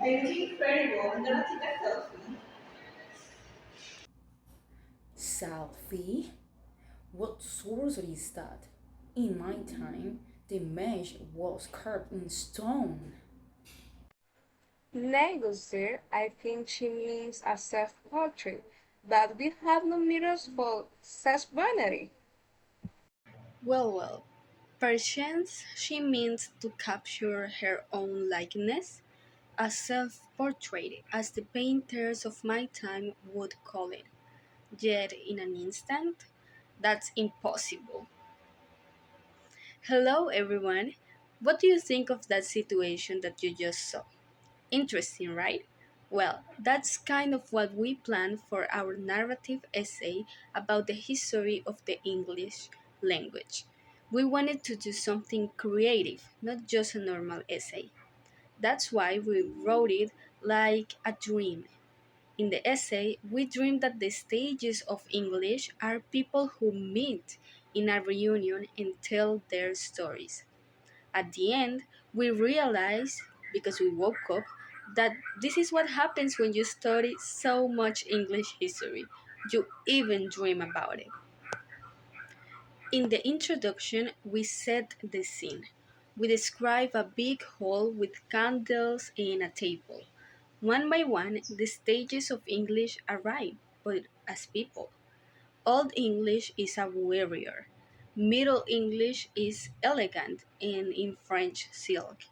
I look incredible. I'm gonna take a selfie. Selfie? What sorcery is that? In my time, the image was carved in stone. Negotiate, I think she means a self-portrait, but we have no mirrors for such vanity. Well, perchance she means to capture her own likeness, a self portrait, as the painters of my time would call it. Yet, in an instant, that's impossible. Hello, everyone. What do you think of that situation that you just saw? Interesting, right? Well, that's kind of what we planned for our narrative essay about the history of the English language. We wanted to do something creative, not just a normal essay. That's why we wrote it like a dream. In the essay, we dream that the stages of English are people who meet in a reunion and tell their stories. At the end, we realize, because we woke up, that this is what happens when you study so much English history. You even dream about it. In the introduction, we set the scene. We describe a big hall with candles and a table. One by one, the stages of English arrive, but as people. Old English is a warrior. Middle English is elegant and in French silk.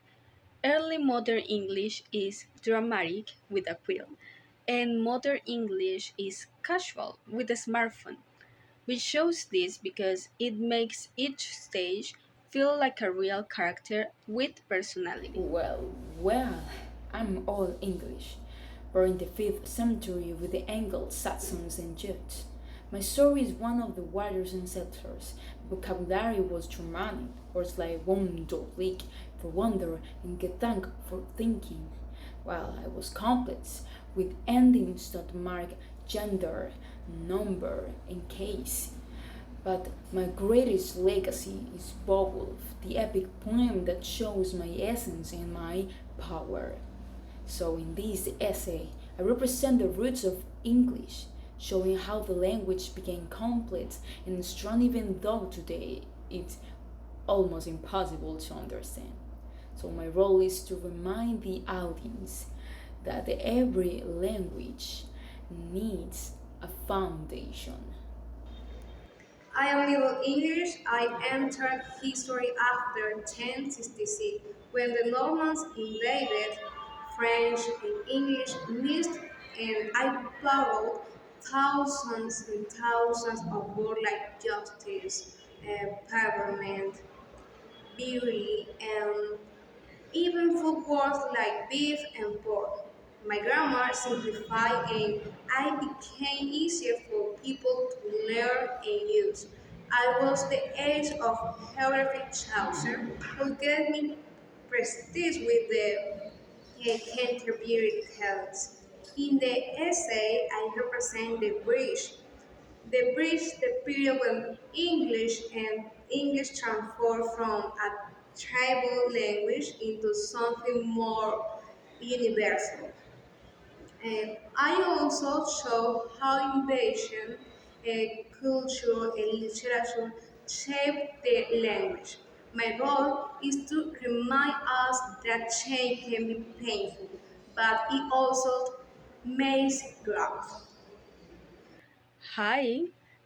Early modern English is dramatic with a quill, and modern English is casual with a smartphone. We chose this because it makes each stage feel like a real character with personality. Well, I'm all English. Born in the 5th century with the Angles, Saxons, and Jutes. My story is one of the warriors and settlers. Vocabulary was Germanic, words like wunderlich for wonder and gedank for thinking, while I was complex with endings that mark gender, number, and case. But my greatest legacy is Beowulf, the epic poem that shows my essence and my power. So, in this essay, I represent the roots of English, showing how the language became complex and strong even though today it's almost impossible to understand. So, my role is to remind the audience that every language needs a foundation. I am Middle English. I entered history after 1066 when the Normans invaded. French and English mixed, and I borrowed thousands and thousands of words like justice, peppermint, beauty, and even food words like beef and pork. My grammar simplified and I became easier for people to learn and use. I was the age of Jhyreth Silva, who gave me prestige with the Canterbury Tales. In the essay, I represent the bridge. The bridge, the period when English transformed from a tribal language into something more universal. And I also show how invasion, culture, and literature shape the language. My role is to remind us that change can be painful, but it also makes growth. Hi,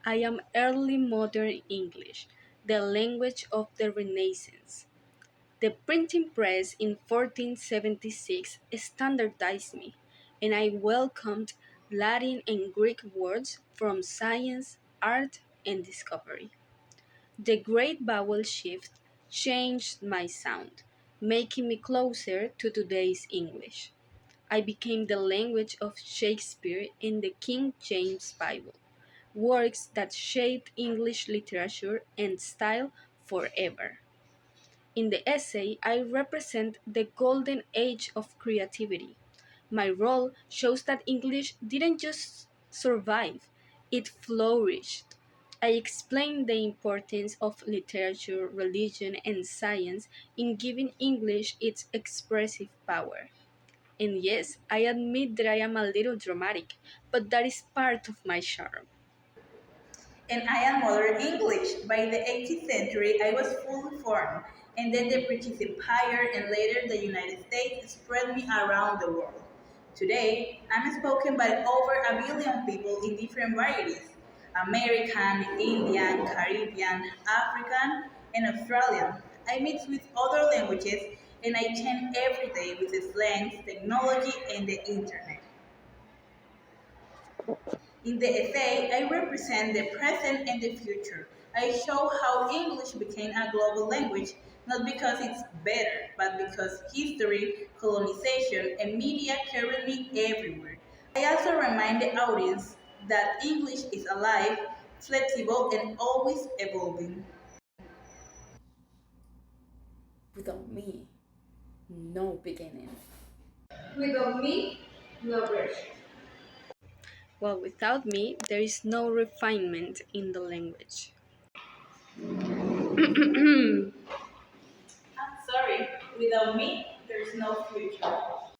I am Early Modern English, the language of the Renaissance. The printing press in 1476 standardized me, and I welcomed Latin and Greek words from science, art, and discovery. The great vowel shift changed my sound, making me closer to today's English. I became the language of Shakespeare and the King James Bible, works that shaped English literature and style forever. In the essay, I represent the golden age of creativity. My role shows that English didn't just survive, it flourished. I explain the importance of literature, religion, and science in giving English its expressive power. And yes, I admit that I am a little dramatic, but that is part of my charm. And I am modern English. By the 18th century, I was fully formed, and then the British Empire and later the United States spread me around the world. Today, I'm spoken by over a billion people in different varieties: American, Indian, Caribbean, African, and Australian. I mix with other languages and I change every day with the slangs, technology, and the internet. In the essay, I represent the present and the future. I show how English became a global language, not because it's better, but because history, colonization, and media carry me everywhere. I also remind the audience that English is alive, flexible, and always evolving. Without me, no beginning. Without me, no version. Well, without me, there is no refinement in the language. I'm sorry, without me, there's no future.